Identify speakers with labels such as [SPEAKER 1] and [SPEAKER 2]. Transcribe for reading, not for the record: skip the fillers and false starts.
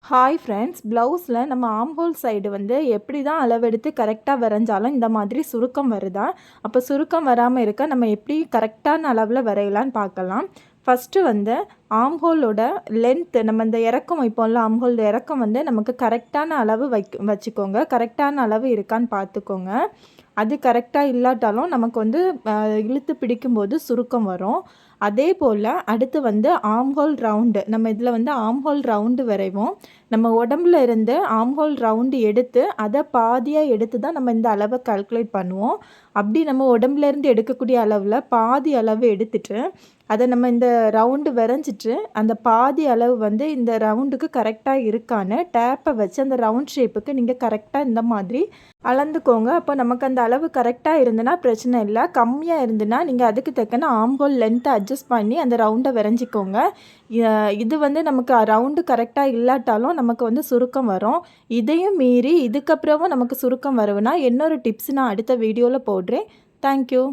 [SPEAKER 1] Hi friends, ப்ளவுஸில் நம்ம armhole side வந்து எப்படி தான் அளவெடுத்து கரெக்டாக வரைஞ்சாலும் இந்த மாதிரி சுருக்கம் வருதா? அப்போ சுருக்கம் வராமல் இருக்க நம்ம எப்படி கரெக்டான அளவில் வரையலான்னு பார்க்கலாம். ஃபஸ்ட்டு வந்து ஆம்ஹோலோட லென்த்து, நம்ம இந்த இறக்கம் வைப்போம்ல, ஆம்ஹோல் இறக்கம் வந்து நமக்கு கரெக்டான அளவு வச்சுக்கோங்க. கரெக்டான அளவு இருக்கான்னு பார்த்துக்கோங்க. அது கரெக்டாக இல்லாட்டாலும் நமக்கு வந்து இழுத்து பிடிக்கும்போது சுருக்கம் வரும். அதே போல் அடுத்து வந்து ஆம்ஹோல் ரவுண்டு, நம்ம இதில் வந்து ஆம்ஹோல் ரவுண்டு வரைவோம். நம்ம உடம்புல இருந்து ஆம்ஹோல் ரவுண்டு எடுத்து அதை பாதியாக எடுத்து தான் நம்ம இந்த அளவை கால்குலேட் பண்ணுவோம். அப்படி நம்ம உடம்புலேருந்து எடுக்கக்கூடிய அளவில் பாதி அளவு எடுத்துட்டு அதை நம்ம இந்த ரவுண்டு வரைஞ்சிட்டு அந்த பாதி அளவு வந்து இந்த ரவுண்டுக்கு கரெக்டாக இருக்கான்னு டேப்பை வச்சு அந்த ரவுண்ட் ஷேப்புக்கு நீங்கள் கரெக்டாக இந்த மாதிரி அளந்துக்கோங்க. அப்போ நமக்கு அந்த அளவு கரெக்டாக இருந்துன்னா பிரச்சனை இல்லை. கம்மியாக இருந்துன்னா நீங்கள் அதுக்கு தக்கன ஆம்ஹோல் லென்த்தை அட்ஜஸ்ட் பண்ணி அந்த ரவுண்டை வரைஞ்சிக்கோங்க. இது வந்து நமக்கு ரவுண்டு கரெக்டாக இல்லாட்டாலும் நமக்கு வந்து சுருக்கம் வரும். இதையும் மீறி இதுக்கப்புறமும் நமக்கு சுருக்கம் வரும்னா இன்னொரு டிப்ஸ் நான் அடுத்த வீடியோவில் போடுறேன். தேங்க்யூ.